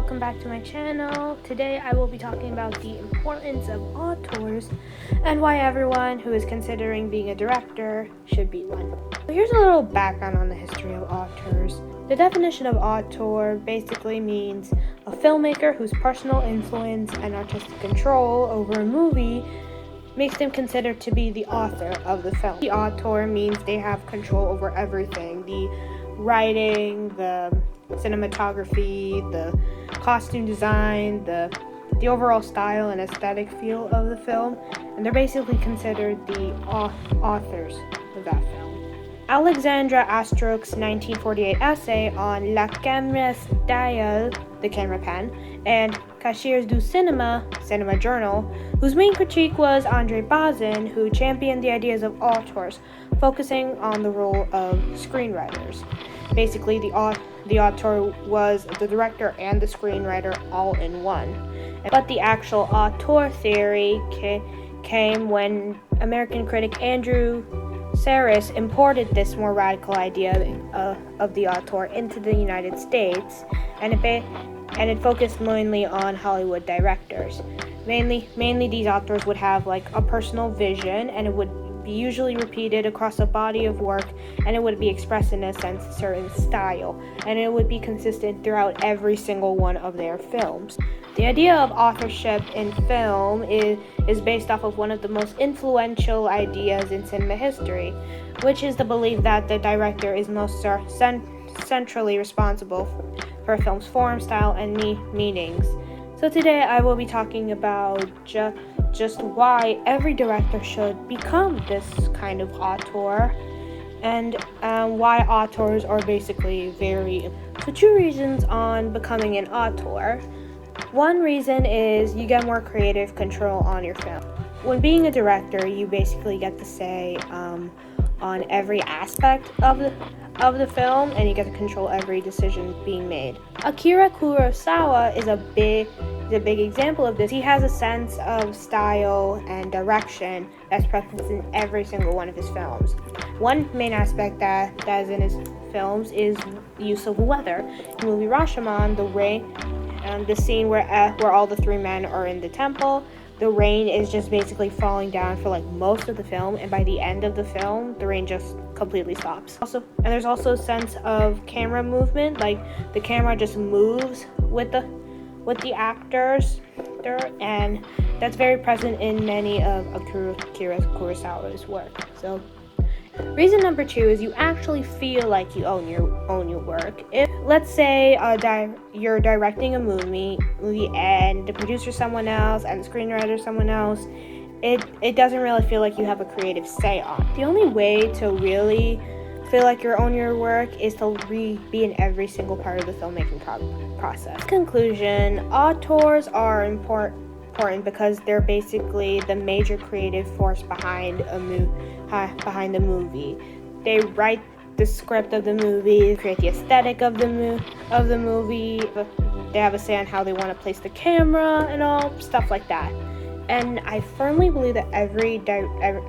welcome back to my channel. Today I will be talking about the importance of auteurs and why everyone who is considering being a director should be one. So here's a little background on the history of auteurs. The definition of auteur basically means a filmmaker whose personal influence and artistic control over a movie makes them considered to be the author of the film. The auteur means they have control over everything: the writing, the cinematography, the costume design, the overall style and aesthetic feel of the film, and they're basically considered the authors of that film. Alexandra Astruc's 1948 essay on La Caméra Style, the camera pen, and Cahiers du Cinéma, Cinema Journal, whose main critique was André Bazin, who championed the ideas of auteurs, focusing on the role of screenwriters. Basically, the auteur was the director and the screenwriter all in one. But the actual auteur theory came when American critic Andrew Saris imported this more radical idea of the auteur into the United States, and it focused mainly on Hollywood directors. Mainly these auteurs would have like a personal vision, and it would be usually repeated across a body of work, and it would be expressed in a certain style, and it would be consistent throughout every single one of their films. The idea of authorship in film is based off of one of the most influential ideas in cinema history, which is the belief that the director is most centrally responsible for a film's form, style, and meanings. So today I will be talking about just why every director should become this kind of auteur, and why auteurs are basically So 2 reasons on becoming an auteur. One reason is you get more creative control on your film. When being a director, you basically get to say on every aspect of the film, and you get to control every decision being made. Akira Kurosawa is a big example of this. He has a sense of style and direction that's present in every single one of his films. One main aspect that is in his films is the use of weather. In the movie Rashomon, the rain, the scene where all the 3 men are in the temple, the rain is just basically falling down for like most of the film, and by the end of the film, the rain just completely stops. And there's also a sense of camera movement, like the camera just moves with the actors, and that's very present in many of Akira Kurosawa's work. So reason number 2 is you actually feel like you own your work. If, let's say, you're directing a movie and the producer's someone else and the screenwriter's someone else, it doesn't really feel like you have a creative say on it. The only way to really feel like you own your work is to be in every single part of the filmmaking process. Conclusion: auteurs are important because they're basically the major creative force behind the movie. They write the script of the movie, create the aesthetic of the movie. They have a say on how they want to place the camera and all stuff like that. And I firmly believe that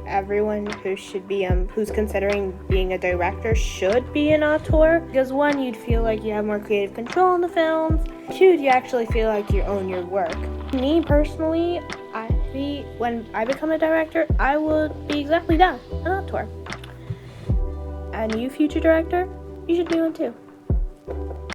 everyone who's considering being a director should be an auteur, because 1, you'd feel like you have more creative control in the films. 2, you actually feel like you own your work. Me personally, when I become a director, I would be exactly that, an auteur. And you, future director, you should be one too.